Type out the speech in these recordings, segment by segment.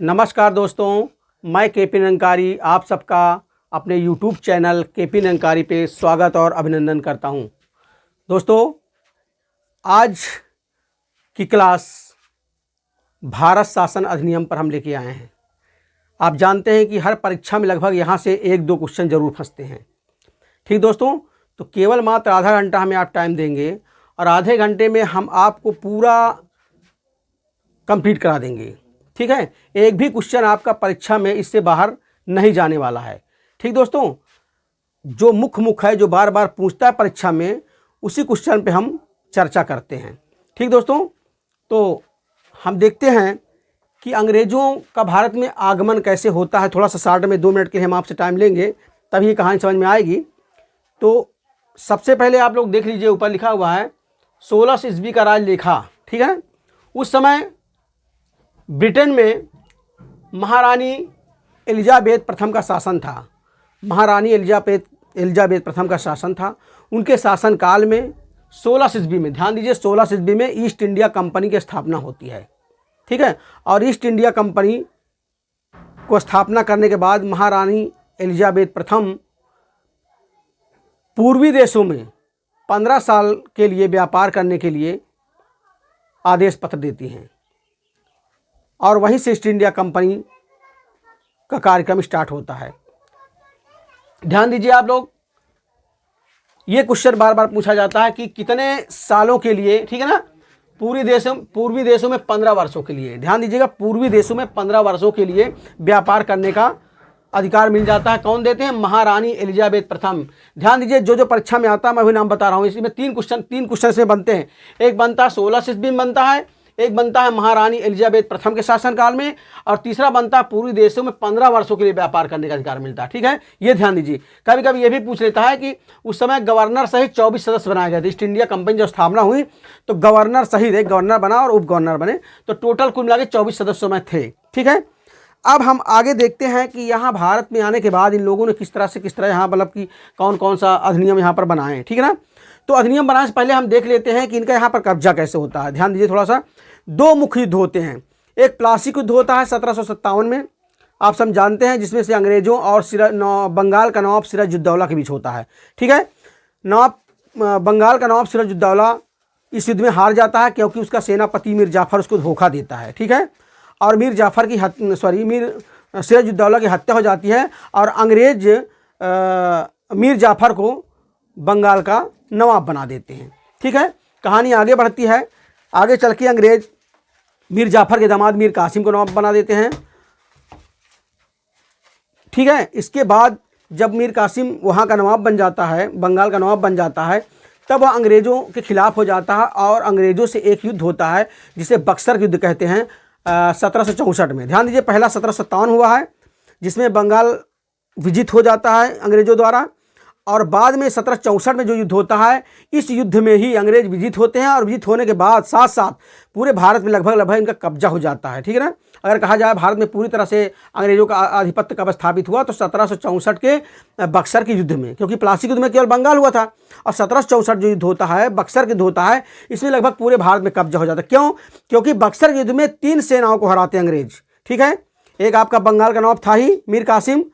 नमस्कार दोस्तों, मैं केपी निरंकारी आप सबका अपने यूट्यूब चैनल केपी निरंकारी पे स्वागत और अभिनंदन करता हूं। दोस्तों, आज की क्लास भारत शासन अधिनियम पर हम लेके आए हैं। आप जानते हैं कि हर परीक्षा में लगभग यहाँ से एक दो क्वेश्चन जरूर फंसते हैं। ठीक दोस्तों, तो केवल मात्र आधा घंटा हमें आप टाइम देंगे और आधे घंटे में हम आपको पूरा कंप्लीट करा देंगे। ठीक है, एक भी क्वेश्चन आपका परीक्षा में इससे बाहर नहीं जाने वाला है। ठीक दोस्तों, जो मुख्य है, जो बार बार पूछता है परीक्षा में, उसी क्वेश्चन पे हम चर्चा करते हैं। ठीक दोस्तों, तो हम देखते हैं कि अंग्रेज़ों का भारत में आगमन कैसे होता है। थोड़ा सा शार्ट में 2 मिनट के लिए हम आपसे टाइम लेंगे, तभी ये कहानी समझ में आएगी। तो सबसे पहले आप लोग देख लीजिए, ऊपर लिखा हुआ है 16 ईस्वी का राज लेखा। ठीक है, उस समय ब्रिटेन में महारानी एलिजाबेथ प्रथम का शासन था। महारानी एलिजाबेथ प्रथम का शासन था। उनके शासनकाल में 16 ईस्वी में, ध्यान दीजिए, 16 ईस्वी में ईस्ट इंडिया कंपनी की स्थापना होती है। ठीक है, और ईस्ट इंडिया कंपनी को स्थापना करने के बाद महारानी एलिजाबेथ प्रथम पूर्वी देशों में 15 साल के लिए व्यापार करने के लिए आदेश पत्र देती हैं और वहीं से ईस्ट इंडिया कंपनी का कार्यक्रम स्टार्ट होता है। ध्यान दीजिए आप लोग, ये क्वेश्चन बार बार पूछा जाता है कि कितने सालों के लिए, ठीक है ना, पूर्वी देशों में 15 वर्षों के लिए, ध्यान दीजिएगा, पूर्वी देशों में 15 वर्षों के लिए व्यापार करने का अधिकार मिल जाता है। कौन देते हैं? महारानी एलिजाबेथ प्रथम। ध्यान दीजिए, जो परीक्षा में आता है मैं वही नाम बता रहा हूँ। इसमें तीन क्वेश्चन इसमें बनते हैं। एक बनता है 16 ईस्वी में बनता है, एक बनता है महारानी एलिजाबेथ प्रथम के शासनकाल में, और तीसरा बनता है पूर्वी देशों में 15 वर्षों के लिए व्यापार करने का अधिकार मिलता है। ठीक है, ये ध्यान दीजिए। कभी कभी ये भी पूछ लेता है कि उस समय गवर्नर सहित 24 सदस्य बनाए गए थे। ईस्ट इंडिया कंपनी जब स्थापना हुई तो गवर्नर सहित एक गवर्नर बना और उप गवर्नर बने, तो टोटल कुल मिला के 24 सदस्यों में थे। ठीक है, अब हम आगे देखते हैं कि यहाँ भारत में आने के बाद इन लोगों ने किस तरह यहाँ मतलब कि कौन कौन सा अधिनियम यहाँ पर बनाए। ठीक है ना, तो अधिनियम बनाने से पहले हम देख लेते हैं कि इनका यहाँ पर कब्जा कैसे होता है। ध्यान दीजिए थोड़ा सा, 2 मुख्य युद्ध होते हैं। एक प्लासी युद्ध होता है 1757 में, आप सब जानते हैं, जिसमें से अंग्रेजों और बंगाल का नवाब सिराजुद्दौला के बीच होता है। ठीक है, बंगाल का नवाब सिराजुद्दौला इस युद्ध में हार जाता है क्योंकि उसका सेनापति मीर जाफर उसको धोखा देता है। ठीक है, और मीर सिराजुद्दौला की हत्या हो जाती है और अंग्रेज मीर जाफर को बंगाल का नवाब बना देते हैं। ठीक है, कहानी आगे बढ़ती है। आगे चल के अंग्रेज मीर जाफर के दामाद मीर कासिम को नवाब बना देते हैं। ठीक है, इसके बाद जब मीर कासिम वहाँ का नवाब बन जाता है, बंगाल का नवाब बन जाता है, तब वह अंग्रेज़ों के खिलाफ हो जाता है और अंग्रेज़ों से एक युद्ध होता है जिसे बक्सर युद्ध कहते हैं 1764 में। ध्यान दीजिए, पहला 1757 हुआ है जिसमें बंगाल विजित हो जाता है अंग्रेज़ों द्वारा, और बाद में 1764 में जो युद्ध होता है, इस युद्ध में ही अंग्रेज विजित होते हैं और विजित होने के बाद साथ साथ पूरे भारत में लगभग इनका कब्जा हो जाता है। ठीक है ना, अगर कहा जाए भारत में पूरी तरह से अंग्रेजों का आधिपत्य कब स्थापित हुआ तो 1764 के बक्सर के युद्ध में, क्योंकि प्लासी युद्ध में केवल बंगाल हुआ था, और 1764 जो युद्ध होता है, बक्सर के युद्ध होता है, इसमें लगभग पूरे भारत में कब्जा हो जाता है। क्यों? क्योंकि बक्सर युद्ध में 3 सेनाओं को हराते हैं अंग्रेज। ठीक है, एक आपका बंगाल का नवाब था ही मीर कासिम,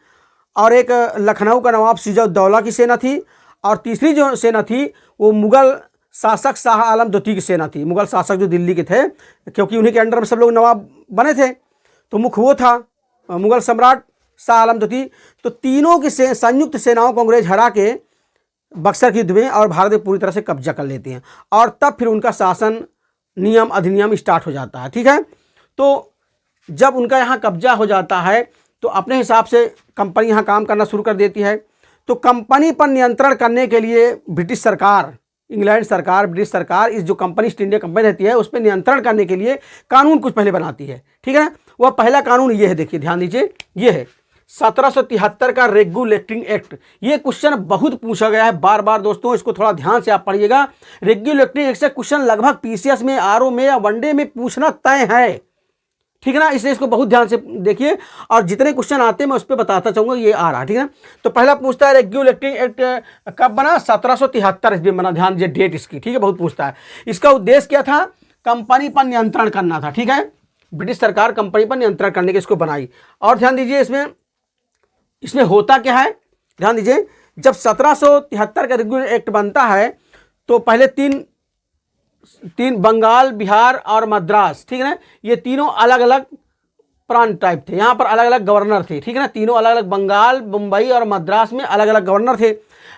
और एक लखनऊ का नवाब सिराजुद्दौला की सेना थी, और तीसरी जो सेना थी वो मुग़ल शासक शाह आलम द्वितीय की सेना थी। मुग़ल शासक जो दिल्ली के थे, क्योंकि उन्हीं के अंडर में सब लोग नवाब बने थे, तो मुख्य वो था मुग़ल सम्राट शाह आलम द्वितीय। तो तीनों की संयुक्त सेनाओं को अंग्रेज हरा के बक्सर के युद्ध में और भारत में पूरी तरह से कब्जा कर लेते हैं, और तब फिर उनका शासन नियम अधिनियम स्टार्ट हो जाता है। ठीक है, तो जब उनका यहाँ कब्जा हो जाता है तो अपने हिसाब से कंपनी यहाँ काम करना शुरू कर देती है। तो कंपनी पर नियंत्रण करने के लिए ब्रिटिश सरकार, ब्रिटिश सरकार इस जो कंपनी ईस्ट इंडिया कंपनी रहती है उस पर नियंत्रण करने के लिए कानून कुछ पहले बनाती है। ठीक है, वह पहला कानून ये है, देखिए ध्यान दीजिए, ये है 1773 का रेगुलेटिंग एक्ट। ये क्वेश्चन बहुत पूछा गया है बार बार दोस्तों, इसको थोड़ा ध्यान से आप पढ़िएगा। रेगुलेटिंग एक्ट से क्वेश्चन लगभग पीसीएस में, आरओ में या वनडे में पूछना तय है। ठीक है ना, इसलिए इसको बहुत ध्यान से देखिए, और जितने क्वेश्चन आते हैं मैं उस पर बताता चाहूँगा, ये आ रहा है। ठीक है, तो पहला पूछता है रेगुलेटिंग एक्ट कब बना? 1773 ईस्वी में बना। ध्यान दीजिए डेट इसकी। ठीक है, बहुत पूछता है। इसका उद्देश्य क्या था? कंपनी पर नियंत्रण करना था। ठीक है, ब्रिटिश सरकार कंपनी पर नियंत्रण करने के इसको बनाई। और ध्यान दीजिए इसमें होता क्या है, ध्यान दीजिए, जब 1773 का रेगुलर एक्ट बनता है तो पहले तीन बंगाल, बिहार और मद्रास, ठीक है ना, ये तीनों अलग अलग प्रांत टाइप थे, यहाँ पर अलग अलग गवर्नर थे, ठीक है ना, तीनों अलग अलग, बंगाल, मुंबई और मद्रास में अलग अलग गवर्नर थे।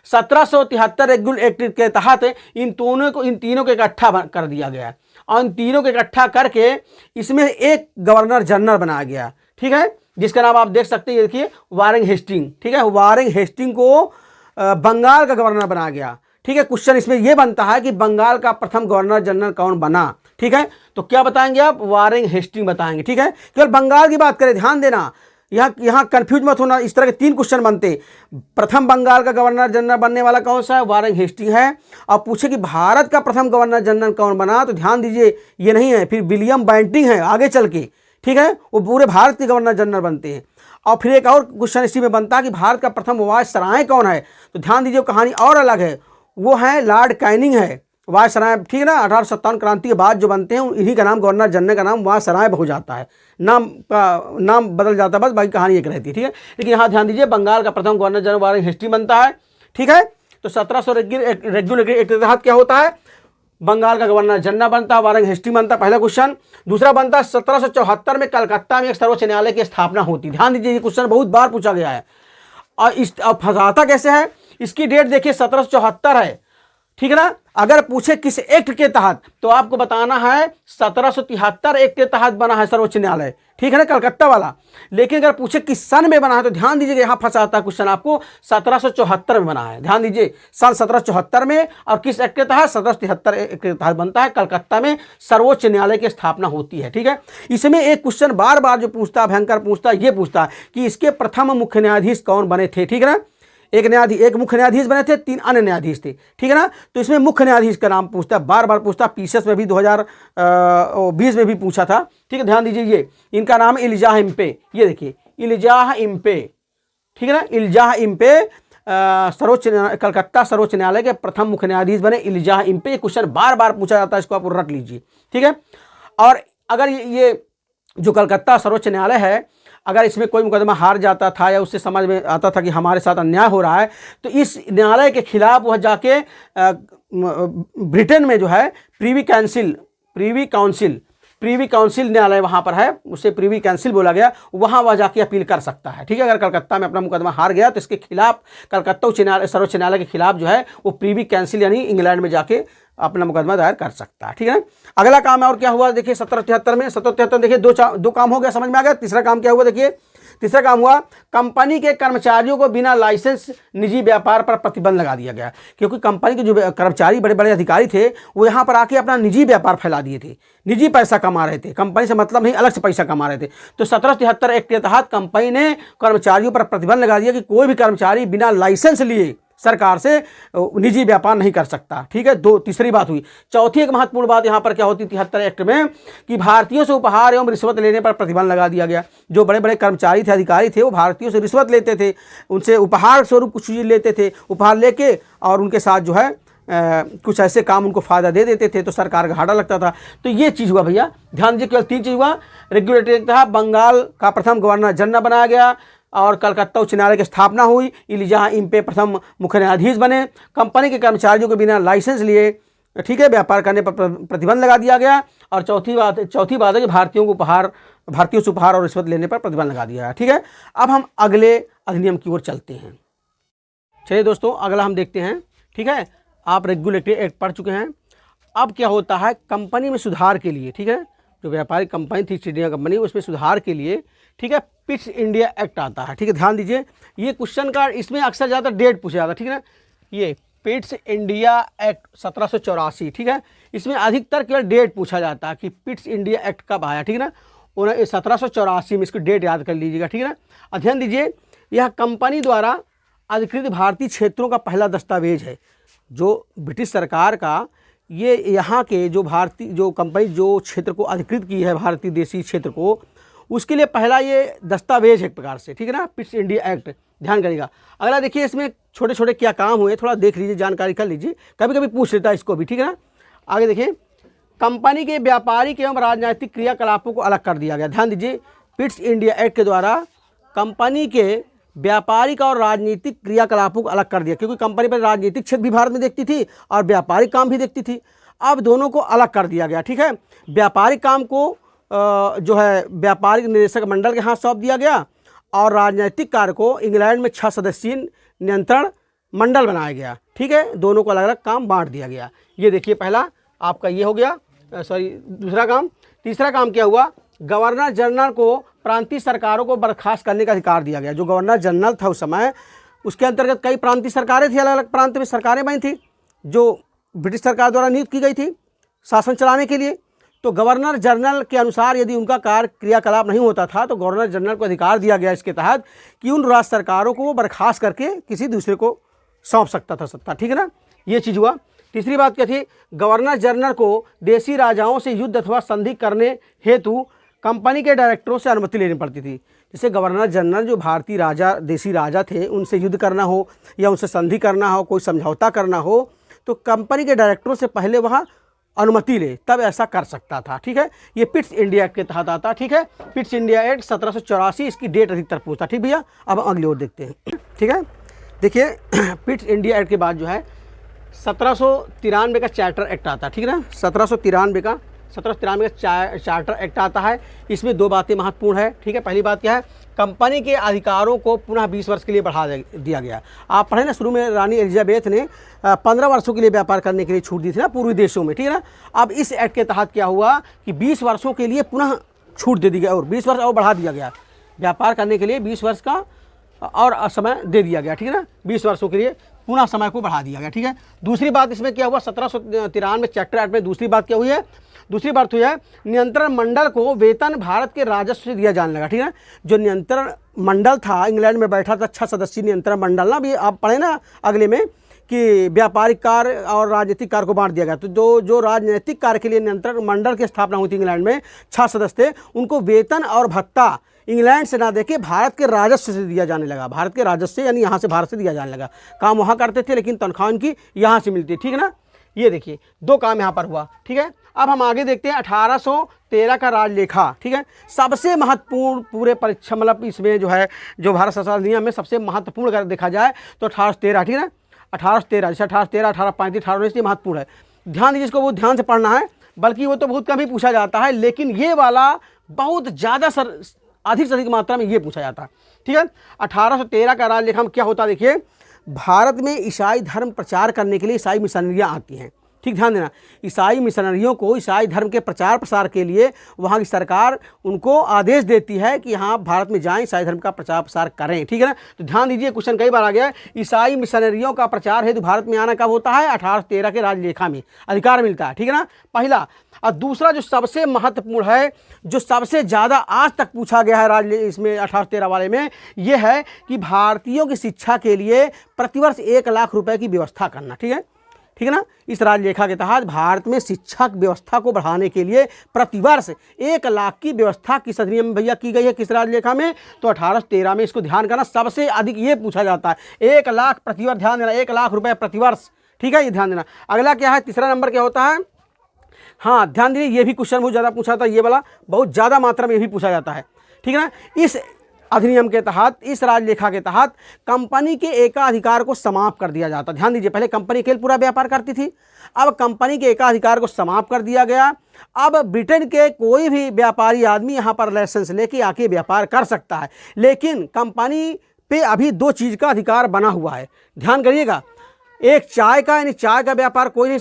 1773 रेगुलर एक्ट के तहत इन तीनों को इकट्ठा कर दिया गया और इन तीनों को इकट्ठा करके इसमें एक गवर्नर जनरल बनाया गया, ठीक है, जिसका नाम आप देख सकते हैं, ये देखिए वारेन हेस्टिंग, ठीक है, वारेन हेस्टिंग को बंगाल का गवर्नर बनाया गया, ठीक है। क्वेश्चन इसमें यह बनता है कि बंगाल का प्रथम गवर्नर जनरल कौन बना, ठीक है, तो क्या बताएंगे आप, वारेन हेस्टिंग बताएंगे, ठीक है। केवल बंगाल की बात करें, ध्यान देना, यहाँ कंफ्यूज मत होना, इस तरह के 3 क्वेश्चन बनते। प्रथम बंगाल का गवर्नर जनरल बनने वाला कौन सा है, वारेन हेस्टिंग है। और पूछे कि भारत का प्रथम गवर्नर जनरल कौन बना, तो ध्यान दीजिए ये नहीं है, फिर विलियम बेंटिंग है आगे चल के, ठीक है, वो पूरे भारत के गवर्नर जनरल बनते हैं। और फिर एक और क्वेश्चन इसी में बनता है कि भारत का प्रथम वायसराय कौन है, तो ध्यान दीजिए कहानी और अलग है, वो है लॉर्ड कैनिंग है वायसराय, ठीक है ना। 1857 क्रांति के बाद जो बनते हैं इन्हीं का नाम, गवर्नर जनरल का नाम वायसराय हो जाता है, नाम बदल जाता है, बस बाकी कहानी एक रहती है, ठीक है। लेकिन यहाँ ध्यान दीजिए बंगाल का प्रथम गवर्नर जनरल वारेन हेस्टिंग बनता है, ठीक है। तो 1700 रेगुलर एक्ट के तहत क्या होता है, बंगाल का गवर्नर जनरल बनता है, वारेन हेस्टिंग बनता है, पहला क्वेश्चन। दूसरा बनता है 1774 में कलकत्ता में एक सर्वोच्च न्यायालय की स्थापना होती है। ध्यान दीजिए ये क्वेश्चन बहुत बार पूछा गया है और फंसाता कैसे है, इसकी डेट देखिए 1774 है, ठीक है ना। अगर पूछे किस एक्ट के तहत तो आपको बताना है 1773 एक्ट के तहत बना है सर्वोच्च न्यायालय, ठीक है ना, कलकत्ता वाला। लेकिन अगर पूछे किस सन में बना है तो ध्यान दीजिए यहाँ फंसाता है क्वेश्चन, आपको 1774 में बना है, ध्यान दीजिए सन 1774 में, और किस एक्ट के तहत, 1773 एक्ट के तहत बनता है, कलकत्ता में सर्वोच्च न्यायालय की स्थापना होती है, ठीक है। इसमें एक क्वेश्चन बार बार जो पूछता है, भयंकर पूछता है, ये पूछता है कि इसके प्रथम मुख्य न्यायाधीश कौन बने थे, ठीक है ना। एक मुख्य न्यायाधीश बने थे, 3 अन्य न्यायाधीश थे, ठीक है ना। तो इसमें मुख्य न्यायाधीश का नाम पूछता है, बार बार पूछता है, पीसीएस में भी 2020 में भी पूछा था, ठीक है। ध्यान दीजिए ये इनका नाम है इलिजाह इम्पे, ये देखिए इलिजाह इम्पे, ठीक है ना, इलिजाह इम्पे कलकत्ता सर्वोच्च न्यायालय के प्रथम मुख्य न्यायाधीश बने इलिजाह इम्पे। क्वेश्चन बार बार पूछा जाता है, इसको आप रट लीजिए, ठीक है। और अगर ये जो कलकत्ता सर्वोच्च न्यायालय है, अगर इसमें कोई मुकदमा हार जाता था या उससे समझ में आता था कि हमारे साथ अन्याय हो रहा है, तो इस न्यायालय के खिलाफ वह जाके ब्रिटेन में जो है प्रीवी काउंसिल न्यायालय वहाँ पर है, उसे प्रीवी काउंसिल बोला गया, वहाँ वह जाके अपील कर सकता है, ठीक है। अगर कलकत्ता में अपना मुकदमा हार गया तो इसके खिलाफ कलकत्ता सर्वोच्च न्यायालय के खिलाफ जो है वो प्रीवी काउंसिल यानी इंग्लैंड में जाके अपना मुकदमा दायर कर सकता है, ठीक है। अगला काम है और क्या हुआ देखिए 1773 देखिए दो काम हो गया, समझ में आ गया। तीसरा काम क्या हुआ देखिए, तीसरा काम हुआ कंपनी के कर्मचारियों को बिना लाइसेंस निजी व्यापार पर प्रतिबंध लगा दिया गया, क्योंकि कंपनी के जो कर्मचारी बड़े बड़े अधिकारी थे वो यहाँ पर आके अपना निजी व्यापार फैला दिए थे, निजी पैसा कमा रहे थे, कंपनी से मतलब नहीं अलग से पैसा कमा रहे थे। तो 1773 एक्ट के तहत कंपनी ने कर्मचारियों पर प्रतिबंध लगा दिया कि कोई भी कर्मचारी बिना लाइसेंस लिए सरकार से निजी व्यापार नहीं कर सकता, ठीक है। तीसरी बात हुई। चौथी एक महत्वपूर्ण बात यहाँ पर क्या होती 73 एक्ट में कि भारतीयों से उपहार एवं रिश्वत लेने पर प्रतिबंध लगा दिया गया। जो बड़े बड़े कर्मचारी थे, अधिकारी थे, वो भारतीयों से रिश्वत लेते थे, उनसे उपहार स्वरूप कुछ चीज़ लेते थे, उपहार लेके और उनके साथ जो है कुछ ऐसे काम उनको फ़ायदा दे देते थे, तो सरकार का घाटा लगता था। तो ये चीज़ हुआ भैया, ध्यान दीजिए, केवल 3 चीज़ हुआ। रेगुलेटरी के तहत बंगाल का प्रथम गवर्नर जनरल बनाया गया और कलकत्ता उच्च न्यायालय की स्थापना हुई, इलिजाह इम्पे प्रथम मुख्य न्यायाधीश बने, कंपनी के कर्मचारियों को बिना लाइसेंस लिए, ठीक है, व्यापार करने पर प्रतिबंध लगा दिया गया। और चौथी बात है कि भारतीयों से उपहार और रिश्वत लेने पर प्रतिबंध लगा दिया गया, ठीक है। अब हम अगले अधिनियम की ओर चलते हैं। चलिए दोस्तों, अगला हम देखते हैं, ठीक है। आप रेगुलेटरी एक्ट पढ़ चुके हैं। अब क्या होता है कंपनी में सुधार के लिए, ठीक है, जो व्यापारिक कंपनी थी ईस्ट इंडिया कंपनी, उसमें सुधार के लिए, ठीक है, पिट्स इंडिया एक्ट आता है, ठीक है। ध्यान दीजिए ये क्वेश्चन का इसमें अक्सर ज़्यादा डेट पूछा जाता है, ठीक है ना। ये पिट्स इंडिया एक्ट 1784, ठीक है, इसमें अधिकतर केवल डेट पूछा जाता है कि पिट्स इंडिया एक्ट कब आया, ठीक है ना। 1784 में इसकी डेट याद कर लीजिएगा, ठीक है ना। अध्ययन दीजिए, यह कंपनी द्वारा अधिकृत भारतीय क्षेत्रों का पहला दस्तावेज है। जो ब्रिटिश सरकार का ये यहाँ के जो कंपनी जो क्षेत्र को अधिकृत की है, भारतीय देशी क्षेत्र को, उसके लिए पहला ये दस्तावेज है एक प्रकार से, ठीक है ना, पिट्स इंडिया एक्ट। ध्यान करिएगा। अगला देखिए इसमें छोटे छोटे क्या काम हुए, थोड़ा देख लीजिए, जानकारी कर लीजिए, कभी कभी पूछ लेता है इसको भी, ठीक है ना। आगे देखिए, कंपनी के व्यापारिक एवं राजनीतिक क्रियाकलापों को अलग कर दिया गया। ध्यान दीजिए, पिट्स इंडिया एक्ट के द्वारा कंपनी के व्यापारिक और राजनीतिक क्रियाकलापों को अलग कर दिया, क्योंकि कंपनी पर राजनीतिक क्षेत्र भी भारत में देखती थी और व्यापारिक काम भी देखती थी। अब दोनों को अलग कर दिया गया। ठीक है, व्यापारिक काम को जो है व्यापारिक निदेशक मंडल के हाथ सौंप दिया गया और राजनीतिक कार्य को इंग्लैंड में 6 सदस्यीय नियंत्रण मंडल बनाया गया। ठीक है, दोनों को अलग अलग काम बांट दिया गया। ये देखिए, पहला आपका ये हो गया, दूसरा काम। तीसरा काम क्या हुआ, गवर्नर जनरल को प्रांतीय सरकारों को बर्खास्त करने का अधिकार दिया गया। जो गवर्नर जनरल था उस समय, उसके अंतर्गत कई प्रांतीय सरकारें थी, अलग अलग प्रांत में सरकारें बनी थी जो ब्रिटिश सरकार द्वारा नियुक्त की गई थी शासन चलाने के लिए। तो गवर्नर जनरल के अनुसार यदि उनका कार्य क्रियाकलाप नहीं होता था तो गवर्नर जनरल को अधिकार दिया गया इसके तहत कि उन राज्य सरकारों को वो बर्खास्त करके किसी दूसरे को सौंप सकता था सत्ता। ठीक है ना, ये चीज़ हुआ। तीसरी बात क्या थी, गवर्नर जनरल को देशी राजाओं से युद्ध अथवा संधि करने हेतु कंपनी के डायरेक्टरों से अनुमति लेनी पड़ती थी। जैसे गवर्नर जनरल जो भारतीय राजा, देशी राजा थे, उनसे युद्ध करना हो या उनसे संधि करना हो, कोई समझौता करना हो, तो कंपनी के डायरेक्टरों से पहले वह अनुमति ले, तब ऐसा कर सकता था। ठीक है, ये पिट्स इंडिया एक्ट के तहत आता। ठीक है, पिट्स इंडिया एक्ट 1784, इसकी डेट अधिकतर पूछता। ठीक भैया, अब अगली ओर देखते हैं। ठीक है, देखिए पिट्स इंडिया एक्ट के बाद जो है 1793 का चार्टर एक्ट आता है। ठीक है ना, 1793 का चार्टर एक्ट आता है। इसमें 2 बातें महत्वपूर्ण है। ठीक है, पहली बात क्या है, कंपनी के अधिकारों को पुनः 20 वर्ष के लिए बढ़ा दिया गया। आप पढ़े ना, शुरू में रानी एलिजाबेथ ने 15 वर्षों के लिए व्यापार करने के लिए छूट दी थी ना पूर्वी देशों में। ठीक है ना, अब इस एक्ट के तहत क्या हुआ कि 20 वर्षों के लिए पुनः छूट दे दी गई और 20 वर्ष और बढ़ा दिया गया। व्यापार करने के लिए 20 वर्ष का और समय दे दिया गया। ठीक है ना, 20 वर्षों के लिए पुनः समय को बढ़ा दिया गया। ठीक है, दूसरी बात इसमें क्या हुआ, 1793 चार्टर एक्ट में दूसरी बात क्या हुई है, दूसरी बात हुई है नियंत्रण मंडल को वेतन भारत के राजस्व से दिया जाने लगा। ठीक है, जो नियंत्रण मंडल था इंग्लैंड में बैठा था 6 सदस्यीय नियंत्रण मंडल ना, भी आप पढ़े ना अगले में कि व्यापारिक कार्य और राजनीतिक कार्य को बांट दिया गया। तो जो राजनीतिक कार्य के लिए नियंत्रण मंडल की स्थापना हुई थी इंग्लैंड में, 6 सदस्य थे, उनको वेतन और भत्ता इंग्लैंड से ना देके भारत के राजस्व से दिया जाने लगा। भारत के राजस्व से, यानी यहाँ से भारत से दिया जाने लगा। काम वहाँ करते थे लेकिन तनख्वाह उनकी यहाँ से मिलती है। ठीक है ना, ये देखिए 2 काम यहाँ पर हुआ। ठीक है, अब हम आगे देखते हैं 1813 का राजलेखा। ठीक है, सबसे महत्वपूर्ण पूरे परीक्षा, मतलब इसमें जो है जो भारत शासन अधिनियम में सबसे महत्वपूर्ण अगर देखा जाए तो 1813। ठीक है ना, 1813, जैसे 1813, 1835, 1819 ये महत्वपूर्ण है। ध्यान दीजिए, इसको बहुत ध्यान से पढ़ना है, बल्कि वो तो बहुत कम ही पूछा जाता है, लेकिन ये वाला बहुत ज़्यादा अधिक से अधिक मात्रा में ये पूछा जाता है। ठीक है, 1813 का राजलेखा में क्या होता है, देखिए भारत में ईसाई धर्म प्रचार करने के लिए ईसाई मिशनरियाँ आती हैं। ठीक, ध्यान देना, ईसाई मिशनरियों को ईसाई धर्म के प्रचार प्रसार के लिए वहाँ की सरकार उनको आदेश देती है कि हाँ भारत में जाएं, ईसाई धर्म का प्रचार प्रसार करें। ठीक है ना, तो ध्यान दीजिए, क्वेश्चन कई बार आ गया है, ईसाई मिशनरियों का प्रचार हेतु भारत में आना कब होता है, 1813 के राजलेखा में अधिकार मिलता है। ठीक है ना, पहला। और दूसरा जो सबसे महत्वपूर्ण है, जो सबसे ज़्यादा आज तक पूछा गया है इसमें 1813 वाले में, ये है कि भारतीयों की शिक्षा के लिए प्रतिवर्ष 1 लाख रुपए की व्यवस्था करना। ठीक है, ठीक है ना, इस राजलेखा के तहत भारत में शिक्षा व्यवस्था को बढ़ाने के लिए प्रतिवर्ष 1 लाख की व्यवस्था किस अधिनियम में भैया की गई है, किस राजलेखा में, तो 1813 में। इसको ध्यान करना, सबसे अधिक ये पूछा जाता है, 1 लाख प्रतिवर्ष, ध्यान देना, 1 लाख रुपए प्रतिवर्ष। ठीक है, ये ध्यान देना। अगला क्या है, तीसरा नंबर क्या होता है, हाँ ध्यान दीजिए, ये भी क्वेश्चन बहुत ज़्यादा पूछा था, ये वाला बहुत ज़्यादा मात्रा में ये भी पूछा जाता है। ठीक है ना, इस अधिनियम के तहत, इस राजलेखा के तहत कंपनी के एकाधिकार को समाप्त कर दिया जाता। ध्यान दीजिए, पहले कंपनी केवल पूरा व्यापार करती थी, अब कंपनी के एकाधिकार को समाप्त कर दिया गया। अब ब्रिटेन के कोई भी व्यापारी आदमी यहाँ पर लाइसेंस लेके आके व्यापार कर सकता है, लेकिन कंपनी पे अभी 2 चीज़ का अधिकार बना हुआ है, ध्यान करिएगा। एक चाय का, यानी चाय का व्यापार कोई नहीं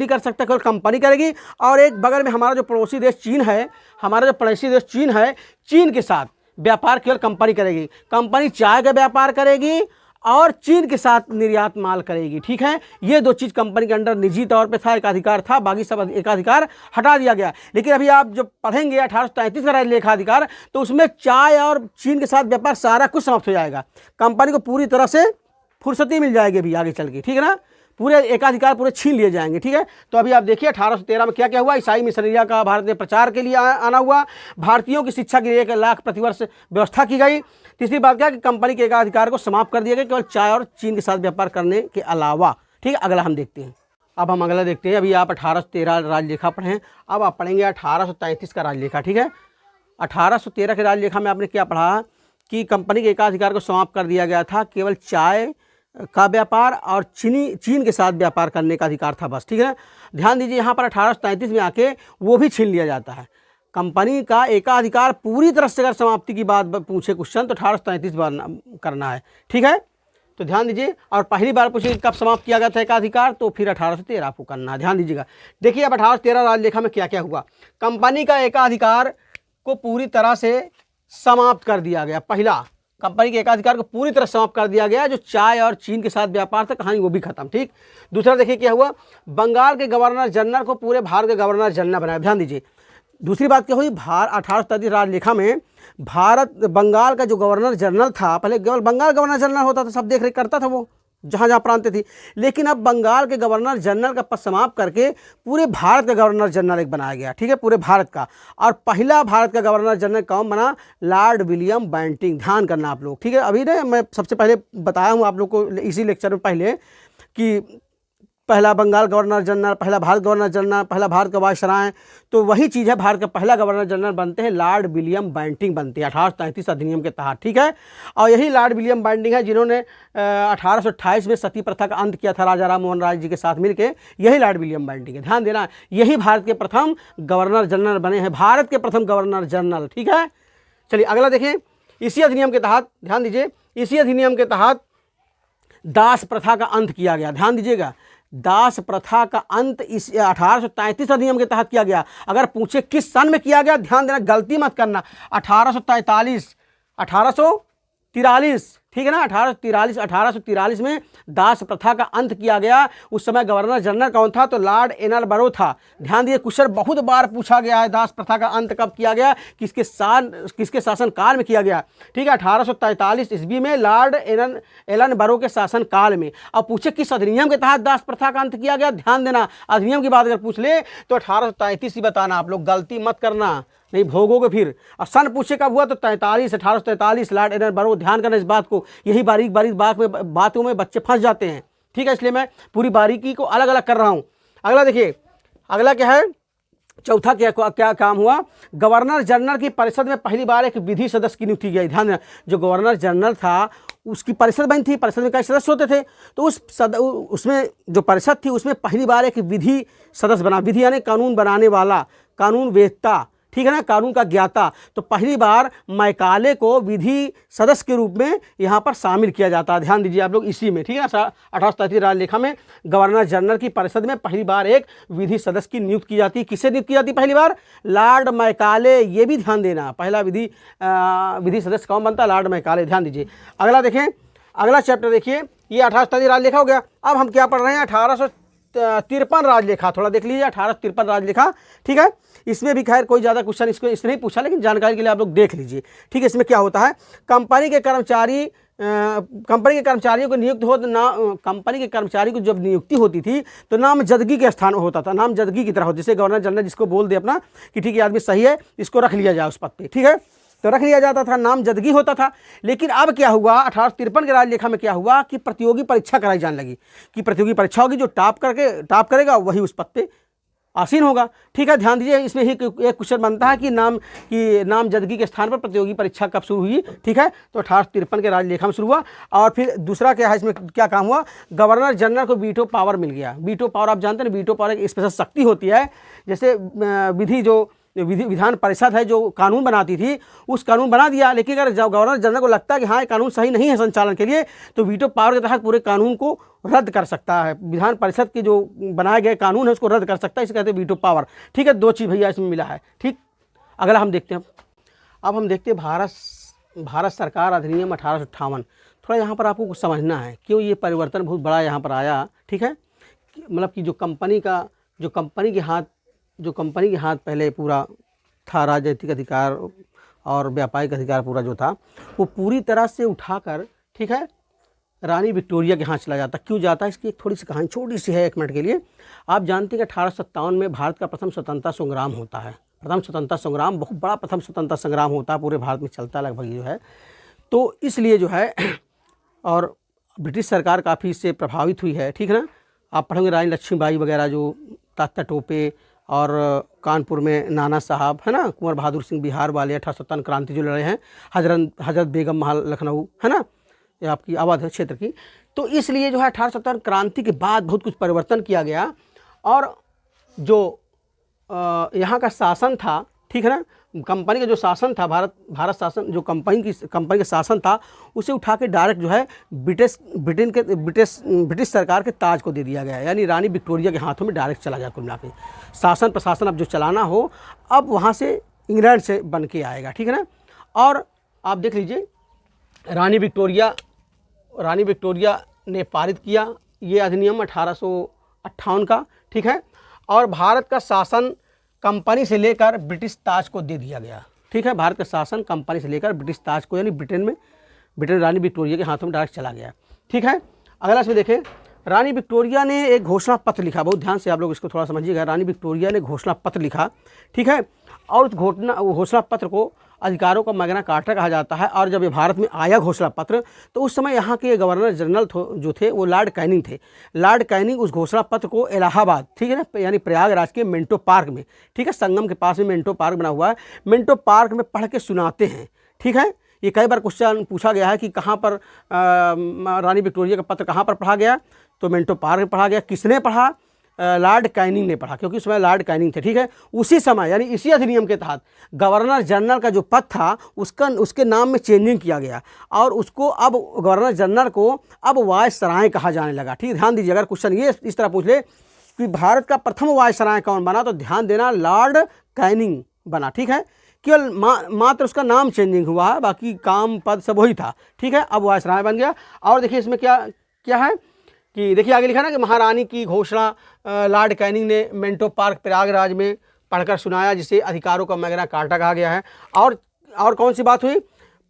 कर सकता, केवल कंपनी करेगी। और एक बगल में हमारा जो पड़ोसी देश चीन है, हमारा जो पड़ोसी देश चीन है, चीन के साथ व्यापार केवल कंपनी करेगी। कंपनी चाय का व्यापार करेगी और चीन के साथ निर्यात माल करेगी। ठीक है, ये 2 चीज़ कंपनी के अंडर निजी तौर पे था, एकाधिकार था, बाकी सब एकाधिकार हटा दिया गया। लेकिन अभी आप जब पढ़ेंगे 1833 का राजलेखा अधिकार, तो उसमें चाय और चीन के साथ व्यापार सारा कुछ समाप्त हो जाएगा, कंपनी को पूरी तरह से फुर्सती मिल जाएगी अभी आगे चल के। ठीक है ना, पूरे एकाधिकार पूरे छीन लिए जाएंगे। ठीक है, तो अभी आप देखिए 1813 में क्या क्या हुआ, ईसाई मिशनरियाँ का भारत में प्रचार के लिए आना हुआ, भारतीयों की शिक्षा के लिए 1 लाख प्रतिवर्ष व्यवस्था की गई। तीसरी बात क्या कि कंपनी के एकाधिकार को समाप्त कर दिया गया, केवल चाय और चीन के साथ व्यापार करने के अलावा। ठीक है, अगला हम देखते हैं। अब हम अगला देखते हैं। अभी आप 1813 राजलेखा पढ़े हैं, अब आप पढ़ेंगे 1833 का राजलेखा। ठीक है, 1813 के राजलेखा में आपने क्या पढ़ा कि कंपनी के एकाधिकार को समाप्त कर दिया गया था, केवल चाय का व्यापार और चीन के साथ व्यापार करने का अधिकार था बस। ठीक है, ध्यान दीजिए यहाँ पर 1833 में आके वो भी छीन लिया जाता है। कंपनी का एकाधिकार पूरी तरह से अगर समाप्ति की बात पूछे क्वेश्चन तो 1833 करना है। ठीक है, तो ध्यान दीजिए। और पहली बार पूछे कब समाप्त किया गया था एकाधिकार, तो फिर 1813 आपको करना है। ध्यान दीजिएगा। देखिए अब 1813 राजलेखा में क्या क्या हुआ। कंपनी का एकाधिकार को पूरी तरह से समाप्त कर दिया गया। पहला, कंपनी के एकाधिकार को पूरी तरह समाप्त कर दिया गया। जो चाय और चीन के साथ व्यापार था, कहानी वो भी खत्म। ठीक। दूसरा देखिए क्या हुआ, बंगाल के गवर्नर जनरल को पूरे भारत के गवर्नर जनरल बनाया। ध्यान दीजिए। दूसरी बात क्या हुई, 1833 राजलेखा में भारत बंगाल का जो गवर्नर जनरल था, पहले केवल बंगाल गवर्नर जनरल होता था, सब देख रेख करता था वो जहाँ जहाँ प्रांत थी, लेकिन अब बंगाल के गवर्नर जनरल का पद समाप्त करके पूरे भारत का गवर्नर जनरल एक बनाया गया। ठीक है, पूरे भारत का। और पहला भारत का गवर्नर जनरल कौन बना, लॉर्ड विलियम बेंटिंग। ध्यान करना आप लोग। ठीक है, अभी ना मैं सबसे पहले बताया हूँ आप लोग को इसी लेक्चर में पहले कि पहला बंगाल गवर्नर जनरल, पहला भारत गवर्नर जनरल, पहला भारत का वायसराय, तो वही चीज़ है। भारत का पहला गवर्नर जनरल बनते हैं लॉर्ड विलियम बेंटिंग बनते हैं 1833 अधिनियम के तहत। ठीक है, और यही लॉर्ड विलियम बेंटिंग है जिन्होंने 1828 में सती प्रथा का अंत किया था राजा राम मोहन राय जी के साथ मिलकर। यही लॉर्ड विलियम बेंटिंग है। ध्यान देना, यही भारत के प्रथम गवर्नर जनरल बने हैं, भारत के प्रथम गवर्नर जनरल। ठीक है, चलिए अगला देखें। इसी अधिनियम के तहत, ध्यान दीजिए, इसी अधिनियम के तहत दास प्रथा का अंत किया गया। ध्यान दीजिएगा, दास प्रथा का अंत इस 1833 अधिनियम के तहत किया गया। अगर पूछे किस सन में किया गया, ध्यान देना, गलती मत करना। 1843, 1843, ठीक है ना, 1843 में दास प्रथा का अंत किया गया। उस समय गवर्नर जनरल कौन था, तो लॉर्ड एनलबरो था। ध्यान दिए, क्वेश्चन बहुत बार पूछा गया है, दास प्रथा का अंत कब किया गया, किसके शासन काल में किया गया। ठीक है, 1843 ईस्वी में लॉर्ड एनलबरो के शासन काल में। अब पूछे किस अधिनियम के तहत दास प्रथा का अंत किया गया, ध्यान देना, अधिनियम की बात अगर पूछ ले तो 1833 ही बताना। आप लोग गलती मत करना, नहीं भोगोगे फिर। और सन पूछे कब हुआ, तो 1843 लॉर्ड एनलबरो। ध्यान करना इस बात को, यही बारीक बातों में बच्चे फंस जाते हैं। ठीक है, इसलिए मैं पूरी बारीकी को अलग अलग कर रहा हूं। अगला देखिए, अगला क्या है, चौथा क्या काम हुआ, गवर्नर जनरल की परिषद में पहली बार एक विधि सदस्य की नियुक्ति की। ध्यान देना, जो गवर्नर जनरल था उसकी परिषद बनी थी, परिषद में कई सदस्य होते थे, तो उसमें जो परिषद थी उसमें पहली बार एक विधि सदस्य बना। विधि यानी कानून बनाने वाला, कानून वेत्ता, ठीक है ना, कानून का ज्ञाता। तो पहली बार मैकाले को विधि सदस्य के रूप में यहाँ पर शामिल किया जाता है। ध्यान दीजिए आप लोग, इसी में, ठीक है ना, 1833 राजलेखा में गवर्नर जनरल की परिषद में पहली बार एक विधि सदस्य की नियुक्ति की जाती है। किससे नियुक्त की जाती है पहली बार, लॉर्ड मैकाले। ये भी ध्यान देना, पहला विधि सदस्य कौन बनता है, लॉर्ड मैकाले। ध्यान दीजिए। अगला देखें, अगला चैप्टर देखिए, ये 1833 राजलेखा हो गया। अब हम क्या पढ़ रहे हैं, 1853 राजलेखा। थोड़ा देख लीजिए, 1853 राजलेखा। ठीक है, इसमें भी खैर कोई ज़्यादा क्वेश्चन इसने नहीं पूछा, लेकिन जानकारी के लिए आप लोग देख लीजिए। ठीक है, इसमें क्या होता है, कंपनी के कर्मचारियों को नियुक्त हो ना, कंपनी के कर्मचारी को जब नियुक्ति होती थी तो नामजदगी के स्थान होता था, नामजदगी की तरह हो, जैसे गवर्नर जनरल जिसको बोल दे अपना कि ठीक है आदमी सही है, इसको रख लिया जाए उस पद पे। ठीक है, तो रख लिया जाता था, नामजदगी होता था। लेकिन अब क्या हुआ, 1853 के राजलेखा में क्या हुआ कि प्रतियोगी परीक्षा कराई जाने लगी, कि प्रतियोगी परीक्षा होगी, जो टॉप करेगा वही उस पद पे आसीन होगा। ठीक है, ध्यान दीजिए, इसमें ही एक क्वेश्चन बनता है कि नामजदगी के स्थान पर प्रतियोगी परीक्षा कब शुरू हुई। ठीक है, तो 1853 के राजलेखा में शुरू हुआ। और फिर दूसरा क्या है, इसमें क्या काम हुआ, गवर्नर जनरल को वीटो पावर मिल गया। वीटो पावर आप जानते हैं, वीटो पावर एक स्पेशल शक्ति होती है, जैसे विधान परिषद है जो कानून बनाती थी, उस कानून बना दिया, लेकिन अगर गवर्नर जनरल को लगता है कि हाँ ये कानून सही नहीं है संचालन के लिए, तो वीटो पावर के तहत पूरे कानून को रद्द कर सकता है। विधान परिषद के जो बनाए गए कानून है उसको रद्द कर सकता है, इसे कहते हैं वीटो पावर। ठीक है, दो चीज़ भैया इसमें मिला है। ठीक, अगला हम देखते हैं, अब हम देखते हैं भारत सरकार अधिनियम 1858। थोड़ा यहाँ पर आपको कुछ समझना है, क्यों ये परिवर्तन बहुत बड़ा यहाँ पर आया। ठीक है, मतलब कि जो कंपनी के हाथ पहले पूरा था, राजनीतिक अधिकार और व्यापारिक अधिकार पूरा जो था, वो पूरी तरह से उठाकर, ठीक है, रानी विक्टोरिया के यहाँ चला जाता। क्यों जाता है, इसकी एक थोड़ी सी कहानी छोटी सी है, 1 मिनट के लिए। आप जानते हैं कि 1857 में भारत का प्रथम स्वतंत्रता संग्राम होता है। प्रथम स्वतंत्रता संग्राम बहुत बड़ा प्रथम स्वतंत्रता संग्राम होता है, पूरे भारत में चलता है लगभग जो है। तो इसलिए जो है, और ब्रिटिश सरकार काफ़ी इससे प्रभावित हुई है। ठीक है ना, आप पढ़ोगे रानी लक्ष्मीबाई वगैरह, जो तात्या टोपे, और कानपुर में नाना साहब, है ना, कुंवर बहादुर सिंह बिहार वाले 1857 क्रांति जो लड़े हैं, हजरत बेगम महल लखनऊ, है ना, ये आपकी अवध क्षेत्र की। तो इसलिए जो है 1857 क्रांति के बाद बहुत कुछ परिवर्तन किया गया, और जो यहाँ का शासन था, ठीक है ना, कंपनी का जो शासन था, भारत शासन, जो कंपनी का शासन था, उसे उठा के डायरेक्ट जो है ब्रिटिश सरकार के ताज को दे दिया गया, यानी रानी विक्टोरिया के हाथों में डायरेक्ट चला गया। कुल मिला के शासन प्रशासन अब जो चलाना हो, अब वहाँ से इंग्लैंड से बन के आएगा, ठीक है ना। और आप देख लीजिए, रानी विक्टोरिया ने पारित किया ये अधिनियम 1858 का, ठीक है, और भारत का शासन कंपनी से लेकर ब्रिटिश ताज को दे दिया गया, ठीक है। भारत का शासन कंपनी से लेकर ब्रिटिश ताज को, यानी ब्रिटेन रानी विक्टोरिया के हाथों में डायरेक्ट चला गया, ठीक है। अगला इसमें देखें, रानी विक्टोरिया ने एक घोषणा पत्र लिखा, बहुत ध्यान से आप लोग इसको थोड़ा समझिएगा। रानी विक्टोरिया ने घोषणा पत्र लिखा, ठीक है, और उस घोषणा पत्र को अधिकारों का मैग्ना कार्टा कहा जाता है। और जब ये भारत में आया घोषणा पत्र, तो उस समय यहाँ के गवर्नर जनरल जो थे वो लॉर्ड कैनिंग थे। लॉर्ड कैनिंग उस घोषणा पत्र को इलाहाबाद, ठीक है ना, यानी प्रयागराज के मिंटो पार्क में, ठीक है, संगम के पास में मिंटो पार्क बना हुआ है, मिंटो पार्क में पढ़ के सुनाते हैं, ठीक है। ये कई बार क्वेश्चन पूछा गया है कि कहाँ पर रानी विक्टोरिया का पत्र कहाँ पर पढ़ा गया, तो मिंटो पार्क में पढ़ा गया। किसने पढ़ा? लॉर्ड कैनिंग ने पढ़ा, क्योंकि उस समय लॉर्ड कैनिंग थे, ठीक है। उसी समय यानी इसी अधिनियम के तहत गवर्नर जनरल का जो पद था उसके नाम में चेंजिंग किया गया, और उसको अब गवर्नर जनरल को अब वायसराय कहा जाने लगा, ठीक है। ध्यान दीजिए, अगर क्वेश्चन ये इस तरह पूछ ले कि भारत का प्रथम वायसराय कौन बना, तो ध्यान देना लॉर्ड कैनिंग बना, ठीक है। केवल मात्र उसका नाम चेंजिंग हुआ है, बाकी काम पद सब वही था, ठीक है। अब वायसराय बन गया। और देखिए इसमें क्या क्या है कि देखिए आगे लिखा ना कि महारानी की घोषणा लॉर्ड कैनिंग ने मिंटो पार्क प्रयागराज में पढ़कर सुनाया, जिसे अधिकारों का मैग्ना कार्टा कहा गया है। और कौन सी बात हुई?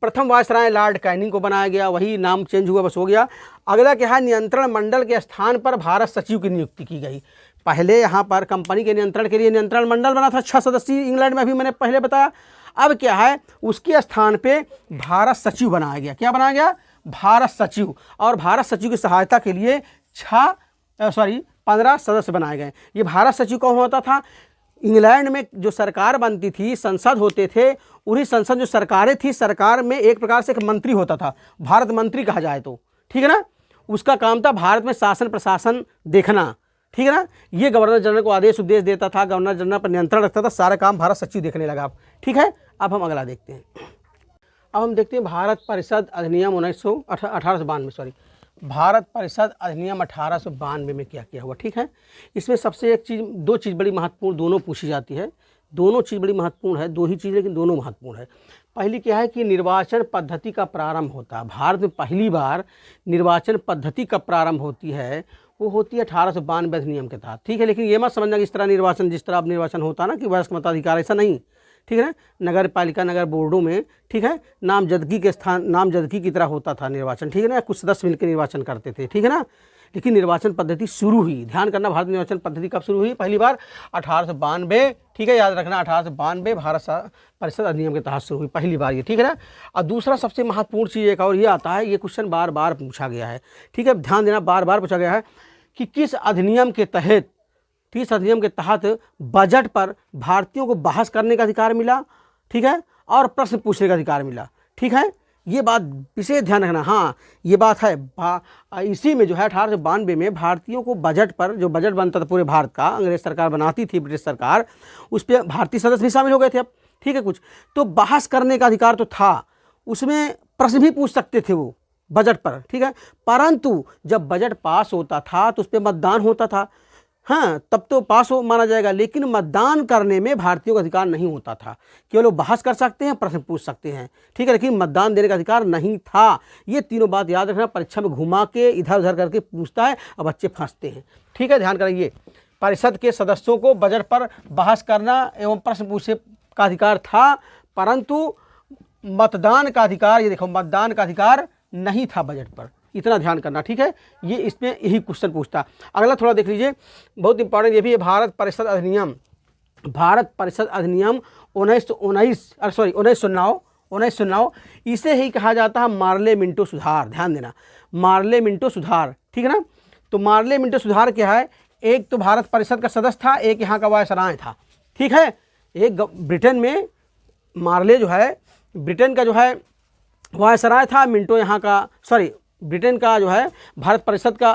प्रथम वायसराय लॉर्ड कैनिंग को बनाया गया, वही नाम चेंज हुआ, बस हो गया। अगला क्या है? नियंत्रण मंडल के स्थान पर भारत सचिव की नियुक्ति की गई। पहले यहाँ पर कंपनी के नियंत्रण के लिए नियंत्रण मंडल बना था 6 सदस्यीय, इंग्लैंड में, अभी मैंने पहले बताया। अब क्या है? उसके स्थान पे भारत सचिव बनाया गया। क्या बनाया गया? भारत सचिव। और भारत सचिव की सहायता के लिए 15 सदस्य बनाए गए। ये भारत सचिव कौन होता था? इंग्लैंड में जो सरकार बनती थी, संसद होते थे, उन्हीं संसद जो सरकारें थी, सरकार में एक प्रकार से एक मंत्री होता था, भारत मंत्री कहा जाए तो, ठीक है ना। उसका काम था भारत में शासन प्रशासन देखना, ठीक है ना। ये गवर्नर जनरल को आदेश उपदेश देता था, गवर्नर जनरल पर नियंत्रण रखता था, सारा काम भारत सचिव देखने लगा, ठीक है। अब हम अगला देखते हैं। अब हम देखते हैं भारत परिषद अधिनियम 1892 भारत परिषद अधिनियम 1892 में क्या किया हुआ, ठीक है। इसमें सबसे दो चीज़ बड़ी महत्वपूर्ण दोनों पूछी जाती है। दोनों चीज़ बड़ी महत्वपूर्ण है, दो ही चीज़ लेकिन दोनों महत्वपूर्ण है। पहली क्या है कि निर्वाचन पद्धति का प्रारंभ होता है। भारत में पहली बार निर्वाचन पद्धति कब प्रारंभ होती है? वो होती है 1892 अधिनियम के तहत, ठीक है। लेकिन ये मत समझना कि इस तरह निर्वाचन, जिस तरह अब निर्वाचन होता है ना कि वयस्क मताधिकार, ऐसा नहीं, ठीक है। नगर पालिका, नगर बोर्डों में, ठीक है, नामजदगी की तरह होता था निर्वाचन, ठीक है ना। कुछ सदस्य मिलकर निर्वाचन करते थे, ठीक है ना। लेकिन निर्वाचन पद्धति शुरू हुई, ध्यान करना, भारत निर्वाचन पद्धति कब शुरू हुई? पहली बार 1892, ठीक है, याद रखना, 1892 भारत परिषद अधिनियम के तहत शुरू हुई, पहली बार ये, ठीक है ना। और दूसरा सबसे महत्वपूर्ण चीज़ एक और ये आता है, ये क्वेश्चन बार बार पूछा गया है, ठीक है, ध्यान देना, बार बार पूछा गया है कि किस अधिनियम के तहत बजट पर भारतीयों को बहस करने का अधिकार मिला, ठीक है, और प्रश्न पूछने का अधिकार मिला, ठीक है। ये बात विशेष ध्यान रखना। हाँ, ये बात है, इसी में जो है 1892 में भारतीयों को बजट पर, जो बजट बनता था पूरे भारत का, अंग्रेज सरकार बनाती थी, ब्रिटिश सरकार, उस पर भारतीय सदस्य भी शामिल हो गए थे अब, ठीक है। कुछ तो बहस करने का अधिकार तो था, उसमें प्रश्न भी पूछ सकते थे वो बजट पर, ठीक है। परंतु जब बजट पास होता था तो उस पर मतदान होता था, हाँ, तब तो पास हो माना जाएगा। लेकिन मतदान करने में भारतीयों का अधिकार नहीं होता था, केवल वो बहस कर सकते हैं, प्रश्न पूछ सकते हैं, ठीक है, लेकिन मतदान देने का अधिकार नहीं था। ये तीनों बात याद रखना, परीक्षा में घुमा के इधर उधर करके पूछता है और बच्चे फंसते हैं, ठीक है, ध्यान करिए। परिषद के सदस्यों को बजट पर बहस करना एवं प्रश्न पूछने का अधिकार था, परंतु मतदान का अधिकार, ये देखो, मतदान का अधिकार नहीं था बजट पर, इतना ध्यान करना, ठीक है। ये इसमें यही क्वेश्चन पूछता। अगला थोड़ा देख लीजिए, बहुत इंपॉर्टेंट ये भी है, भारत परिषद अधिनियम 1909, इसे ही कहा जाता है मार्ले मिंटो सुधार, ध्यान देना, मार्ले मिंटो सुधार, ठीक है ना। तो मार्ले मिंटो सुधार क्या है, एक तो भारत परिषद का सदस्य था, एक यहाँ का वायसराय था, ठीक है। एक ब्रिटेन में मार्ले जो है ब्रिटेन का जो है वायसराय था, मिंटो यहाँ का ब्रिटेन का जो है भारत परिषद का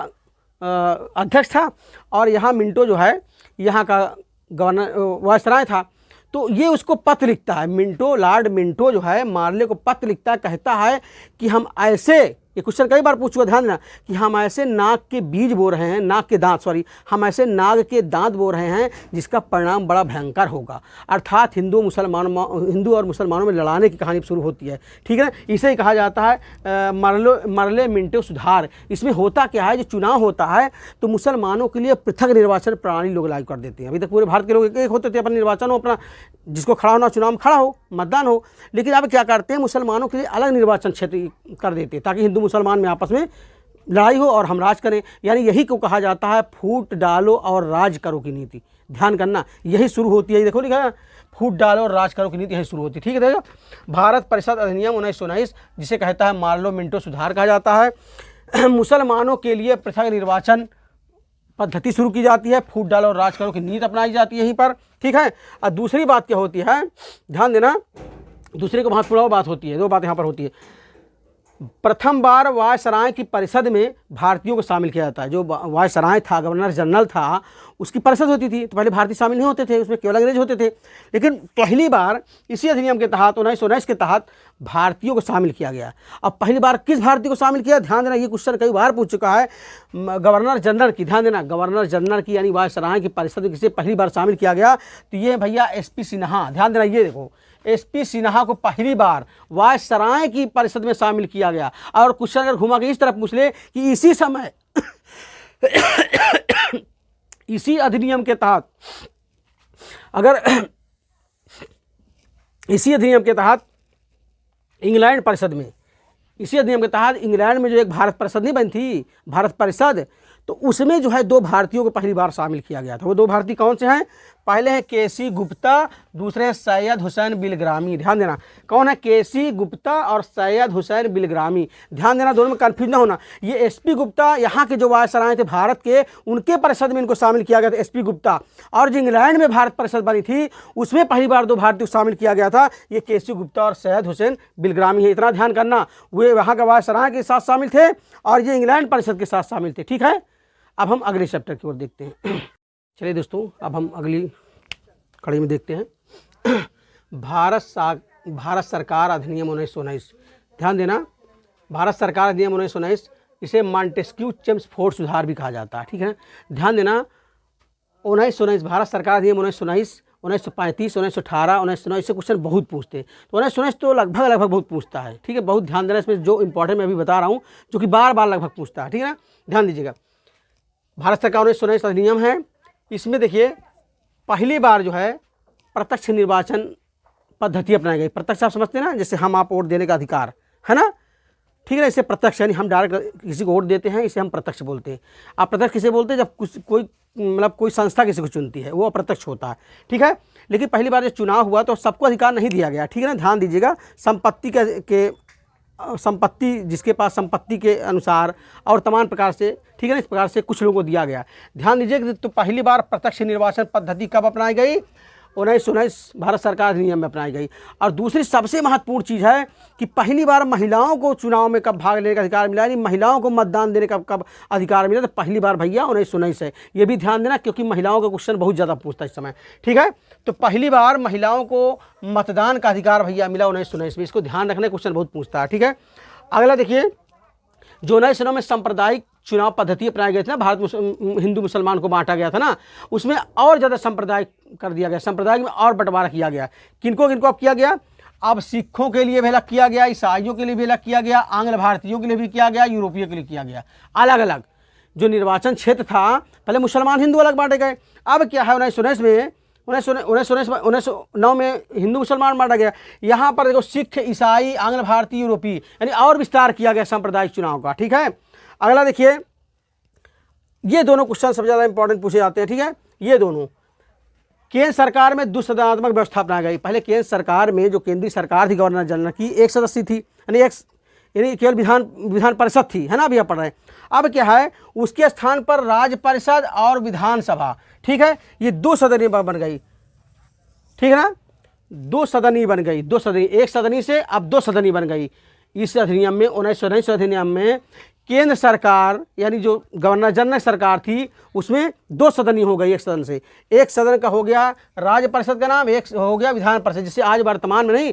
अध्यक्ष था, और यहाँ मिंटो जो है यहाँ का गवर्नर वायसराय था। तो ये उसको पत्र लिखता है, मिंटो, लॉर्ड मिंटो जो है मार्ले को पत्र लिखता है, कहता है कि हम ऐसे, ये क्वेश्चन कई बार पूछूंगा, ध्यान देना, कि हम ऐसे नाक के बीज बो रहे हैं, नाक के दांत, हम ऐसे नाग के दांत बो रहे हैं जिसका परिणाम बड़ा भयंकर होगा। अर्थात हिंदू और मुसलमानों में लड़ाने की कहानी शुरू होती है, ठीक है ना। इसे ही कहा जाता है मार्ले मिंटो सुधार। इसमें होता क्या है, जो चुनाव होता है तो मुसलमानों के लिए पृथक निर्वाचन प्रणाली लोग लागू कर देते हैं। अभी तक पूरे भारत के लोग एक होते थे, अपना निर्वाचन हो, अपना जिसको खड़ा होना चुनाव में खड़ा हो, मतदान हो। लेकिन अब क्या करते हैं, मुसलमानों के लिए अलग निर्वाचन क्षेत्र कर देते हैं ताकि हिंदू मुसलमान में आपस में लड़ाई हो और हम राज करें। यानी यही को कहा जाता है फूट डालो और राज करो की नीति। ध्यान करना, यही शुरू होती है, देखो लिखा है फूट डालो और राज करो की नीति, यही शुरू होती है, ठीक है। देखो भारत परिषद अधिनियम 1919 जिसे कहता है मार्लो मिंटो सुधार कहा जाता है। मुसलमानों के लिए पृथक निर्वाचन पद्धति शुरू की जाती है, फूट डालो और राज करो की नीति अपनाई जाती है यहीं पर, ठीक है। और दूसरी बात क्या होती है, ध्यान देना, दूसरी को महत्वपूर्ण बात होती है, दो बात यहाँ पर होती है। प्रथम बार वायसराय की परिषद में भारतीयों को शामिल किया जाता है। जो वायसराय था, गवर्नर जनरल था, उसकी परिषद होती थी, तो पहले भारतीय शामिल नहीं होते थे, उसमें केवल अंग्रेज होते थे। लेकिन पहली बार इसी अधिनियम के तहत 1919 के तहत भारतीयों को शामिल किया गया। अब पहली बार किस भारतीय को शामिल किया, ध्यान देना, ये क्वेश्चन कई बार पूछ चुका है। गवर्नर जनरल की, ध्यान देना, गवर्नर जनरल की यानी वायसराय की परिषद में किसे पहली बार शामिल किया गया, तो ये भैया SP सिन्हा। ध्यान देना, ये देखो SP सिन्हा को पहली बार वायसराय की परिषद में शामिल किया गया। और क्वेश्चन अगर घुमा के इस तरफ पूछ ले कि इसी समय इसी अधिनियम के तहत, अगर इसी अधिनियम के तहत इंग्लैंड परिषद में, इसी अधिनियम के तहत इंग्लैंड में जो एक भारत परिषद नहीं बनी थी, भारत परिषद, तो उसमें जो है 2 भारतीयों को पहली बार शामिल किया गया था। वो 2 भारतीय कौन से हैं, पहले हैं KC गुप्ता, दूसरे हैं सैयद हुसैन बिलग्रामी। ध्यान देना, कौन है, KC गुप्ता और सैयद हुसैन बिलग्रामी। ध्यान देना, दोनों में कंफ्यूज ना होना। ये SP गुप्ता यहाँ के जो वायसराय थे भारत के, उनके परिषद में इनको शामिल किया गया था, SP गुप्ता। और जो इंग्लैंड में भारत परिषद बनी थी उसमें पहली बार 2 भारतीय को शामिल किया गया था, ये KC गुप्ता और सैयद हुसैन बिलग्रामी है। इतना ध्यान करना, वे वहाँ का वायसराय के साथ शामिल थे और ये इंग्लैंड परिषद के साथ शामिल थे, ठीक है। अब हम अगले चैप्टर की ओर देखते हैं। चलिए दोस्तों, अब हम अगली कड़ी में देखते हैं भारत सरकार अधिनियम 1919। ध्यान देना, भारत सरकार अधिनियम 1919, इसे मॉन्टेस्क्यू चेम्सफोर्ड सुधार भी कहा जाता है, ठीक है। ध्यान देना, 1919 भारत सरकार अधिनियम 1919, 1935, 1918, 1919 से क्वेश्चन बहुत पूछते हैं। तो 1919 तो लगभग बहुत पूछता है, ठीक है। बहुत ध्यान देना, इसमें जो इंपॉर्टेंट मैं अभी बता रहा हूँ, जो कि बार बार लगभग पूछता है, ठीक है ना, ध्यान दीजिएगा। भारत सरकार 1919 अधिनियम है, इसमें देखिए पहली बार जो है प्रत्यक्ष निर्वाचन पद्धति अपनाई गई। प्रत्यक्ष आप समझते हैं ना, जैसे हम आप वोट देने का अधिकार है ना, ठीक है ना, इसे प्रत्यक्ष यानी हम डायरेक्ट किसी को वोट देते हैं, इसे हम प्रत्यक्ष बोलते हैं। आप प्रत्यक्ष किसे बोलते हैं, जब कोई संस्था किसी को चुनती है, वो अप्रत्यक्ष होता है, ठीक है। लेकिन पहली बार जब चुनाव हुआ तो सबको अधिकार नहीं दिया गया, ठीक है ना। ध्यान दीजिएगा, संपत्ति जिसके पास संपत्ति के अनुसार और तमाम प्रकार से, ठीक है ना, इस प्रकार से कुछ लोगों को दिया गया। ध्यान दीजिए, तो पहली बार प्रत्यक्ष निर्वाचन पद्धति कब अपनाई गई, 1919 भारत सरकार अधिनियम में अपनाई गई। और दूसरी सबसे महत्वपूर्ण चीज़ है कि पहली बार महिलाओं को चुनाव में कब भाग लेने का अधिकार मिला, यानी महिलाओं को मतदान देने का कब अधिकार मिला, तो पहली बार भैया 1919 है। ये भी ध्यान देना, क्योंकि महिलाओं का क्वेश्चन बहुत ज़्यादा पूछता है इस समय, ठीक है। तो पहली बार महिलाओं को मतदान का अधिकार भैया मिला 1919 में, इसको ध्यान रखना, क्वेश्चन बहुत पूछता है, ठीक है। अगला देखिए, जो 1919 में सांप्रदायिक चुनाव पद्धति अपनाई गई थी ना, भारत हिंदू मुसलमान को बांटा गया था ना, उसमें और ज़्यादा सांप्रदायिक कर दिया गया, सांप्रदायिक में और बंटवारा किया गया। किनको किनको अब किया गया, अब सिखों के लिए भी अलग किया गया, ईसाइयों के लिए भी अलग किया गया, आंग्ल भारतीयों के लिए भी किया गया, यूरोपियों के लिए किया गया। अलग अलग जो निर्वाचन क्षेत्र था, पहले मुसलमान हिंदू अलग बांटे गए, अब क्या है 1919 में 1909 में हिंदू मुसलमान बांटा गया। यहाँ पर देखो सिख, ईसाई, आंग्ल भारतीय, यूरोपीय, यानी और विस्तार किया गया सांप्रदायिक चुनाव का, ठीक है। अगला देखिए, ये दोनों क्वेश्चन सबसे ज़्यादा इंपॉर्टेंट पूछे जाते हैं, ठीक है। ये दोनों केंद्र सरकार में दुसंदात्मक व्यवस्था अपनाई गई। पहले केंद्र सरकार में जो केंद्रीय सरकार थी गवर्नर जनरल की, एक सदस्य थी, यानी यानी केवल विधान परिषद थी, है ना, अभी आप पढ़ रहे हैं। अब क्या है, उसके स्थान पर राज्य परिषद और विधानसभा, ठीक है, ये 2 सदनी बन गई, ठीक है ना, 2 सदनी बन गई, 2 सदनी, 1 सदनी से अब 2 सदनी बन गई। इस अधिनियम में 1919 अधिनियम में केंद्र सरकार यानी जो गवर्नर जनरल सरकार थी उसमें 2 सदनी हो गई, 1 सदन से। 1 सदन का हो गया राज्य परिषद का नाम, 1 हो गया विधान परिषद, जिससे आज वर्तमान में नहीं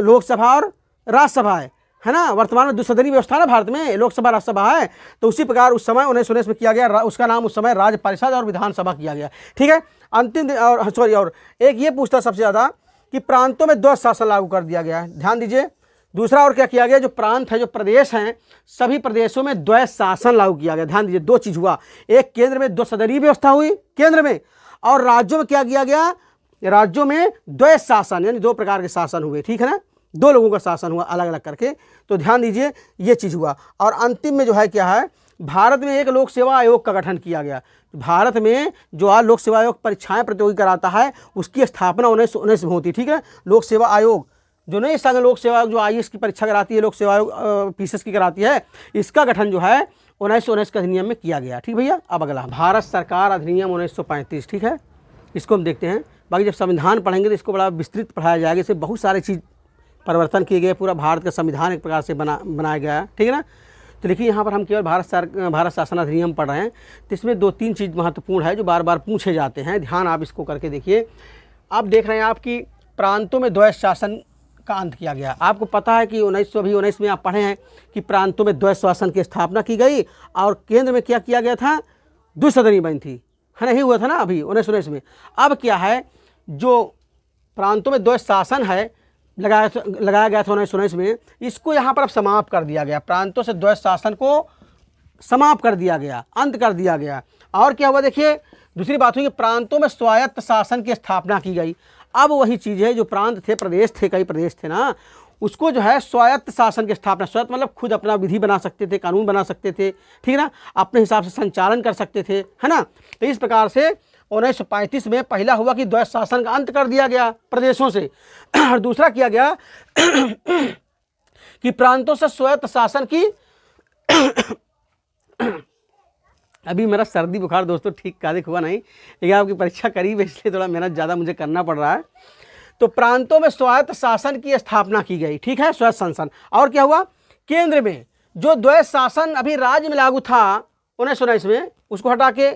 लोकसभा और राज्यसभा है ना, वर्तमान में 2 सदनी व्यवस्था है भारत में, लोकसभा राज्यसभा है। तो उसी प्रकार उस समय 1919 में किया गया, उसका नाम उस समय राज्य परिषद और विधानसभा किया गया, ठीक है। अंतिम और एक ये पूछता सबसे ज़्यादा कि प्रांतों में द्वैध शासन लागू कर दिया गया है, ध्यान दीजिए। दूसरा और क्या किया गया, जो प्रांत है, जो प्रदेश हैं, सभी प्रदेशों में द्वैध शासन लागू किया गया, ध्यान दीजिए। 2 चीज़ हुआ, एक केंद्र में 2 सदनी व्यवस्था हुई केंद्र में, और राज्यों में क्या किया गया, राज्यों में द्वैध शासन यानी 2 प्रकार के शासन हुए, ठीक है ना, 2 लोगों का शासन हुआ अलग अलग करके। तो ध्यान दीजिए ये चीज़ हुआ। और अंतिम में जो है क्या है, भारत में एक लोक सेवा आयोग का गठन किया गया। भारत में जो आज लोक सेवा आयोग परीक्षाएं प्रतियोगी कराता है उसकी स्थापना 1919 में होती, ठीक है। लोक सेवा आयोग जो नहीं संघ लोक सेवा आयोग जो IAS की परीक्षा कराती है, लोक सेवा आयोग PCS की कराती है, इसका गठन जो है 1919 के अधिनियम में किया गया, ठीक भैया। अब अगला भारत सरकार अधिनियम 1935, ठीक है, इसको हम देखते हैं। बाकी जब संविधान पढ़ेंगे तो इसको बड़ा विस्तृत पढ़ाया जाएगा, इससे बहुत सारे चीज़ परिवर्तन किए गए, पूरा भारत का संविधान एक प्रकार से बनाया गया है, ठीक है ना। तो देखिए यहाँ पर हम केवल भारत शासन अधिनियम पढ़ रहे हैं, तो इसमें 2-3 चीज़ महत्वपूर्ण है जो बार बार पूछे जाते हैं, ध्यान आप इसको करके देखिए। आप देख रहे हैं आपकी प्रांतों में द्वैध शासन का अंत किया गया। आपको पता है कि 1919 में आप पढ़े हैं कि प्रांतों में द्वैध शासन की स्थापना की गई और केंद्र में क्या किया गया था, 2 सदनी बनी थी, है नहीं हुआ था ना अभी 1919 में। अब क्या है, जो प्रांतों में द्वैध शासन है लगाया गया था 1919 में, इसको यहाँ पर अब समाप्त कर दिया गया। प्रांतों से द्वैध शासन को समाप्त कर दिया गया, अंत कर दिया गया। और क्या हुआ देखिए, दूसरी बात हुई कि प्रांतों में स्वायत्त शासन की स्थापना की गई। अब वही चीज़ है, जो प्रांत थे, प्रदेश थे, कई प्रदेश थे ना, उसको जो है स्वायत्त शासन की स्थापना, स्वायत्त मतलब खुद अपना विधि बना सकते थे, कानून बना सकते थे, ठीक है ना, अपने हिसाब से संचालन कर सकते थे, है ना। तो इस प्रकार से 1935 में पहला हुआ कि द्वैध शासन का अंत कर दिया गया प्रदेशों से, और दूसरा किया गया कि प्रांतों से स्वायत्त शासन की अभी मेरा सर्दी बुखार दोस्तों ठीक कादिक हुआ नहीं, लेकिन आपकी परीक्षा करीब है इसलिए थोड़ा मेहनत ज़्यादा मुझे करना पड़ रहा है। तो प्रांतों में स्वायत्त शासन की स्थापना की गई, ठीक है, स्वायत्त शासन। और क्या हुआ, केंद्र में जो द्वैध शासन अभी राज्य में लागू था 1919 में, उसको हटा के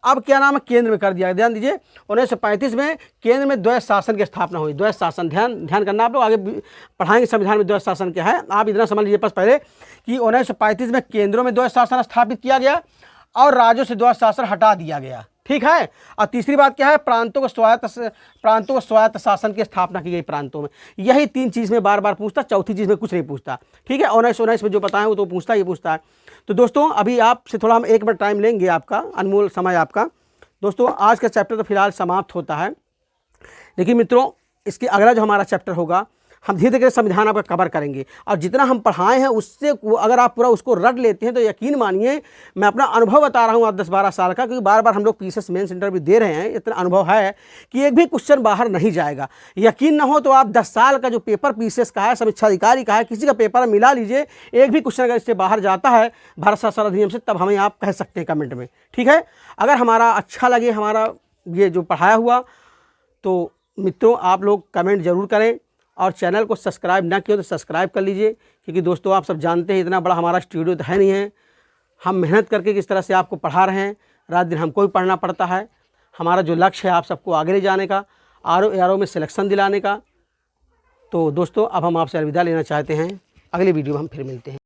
अब क्या नाम है, केंद्र में कर दिया। ध्यान दीजिए 1935 में केंद्र में द्वैध शासन की स्थापना हुई। द्वैध शासन ध्यान करना, आप लोग आगे पढ़ाएंगे संविधान में द्वैध शासन क्या है। आप इतना समझ लीजिए पहले कि 1935 में केंद्रों में द्वैध शासन स्थापित किया गया और राज्यों से द्वैध शासन हटा दिया गया, ठीक है। और तीसरी बात क्या है, प्रांतों को स्वायत्त शासन की स्थापना की गई प्रांतों में। यही 3 चीज़ में बार बार पूछता, चौथी चीज़ में कुछ नहीं पूछता, ठीक है। 1919 में जो बताएं वो तो पूछता ही पूछता है। तो दोस्तों अभी आपसे थोड़ा हम 1 मिनट टाइम लेंगे, आपका अनमोल समय आपका। दोस्तों आज का चैप्टर तो फिलहाल समाप्त होता है, लेकिन मित्रों इसके अगला जो हमारा चैप्टर होगा हम धीरे धीरे संविधान आपका कवर करेंगे, और जितना हम पढ़ाए हैं उससे अगर आप पूरा उसको रट लेते हैं तो यकीन मानिए, मैं अपना अनुभव बता रहा हूँ आज 10-12 साल का, क्योंकि बार बार हम लोग PCS मेंस इंटरव्यू दे रहे हैं, इतना अनुभव है कि एक भी क्वेश्चन बाहर नहीं जाएगा। यकीन ना हो तो आप 10 साल का जो पेपर PCS का है, समीक्षा अधिकारी का है, किसी का पेपर मिला लीजिए, एक भी क्वेश्चन अगर इससे बाहर जाता है भारत शासन अधिनियम से, तब हमें आप कह सकते हैं कमेंट में, ठीक है। अगर हमारा अच्छा लगे हमारा ये जो पढ़ाया हुआ, तो मित्रों आप लोग कमेंट ज़रूर करें, और चैनल को सब्सक्राइब ना किया तो सब्सक्राइब कर लीजिए, क्योंकि दोस्तों आप सब जानते हैं इतना बड़ा हमारा स्टूडियो तो है नहीं है। हम मेहनत करके किस तरह से आपको पढ़ा रहे हैं, रात दिन हमको भी पढ़ना पड़ता है। हमारा जो लक्ष्य है आप सबको आगे ले जाने का, RO में सिलेक्शन दिलाने का। तो दोस्तों अब हम आपसे अलविदा लेना चाहते हैं, अगले वीडियो में हम फिर मिलते हैं।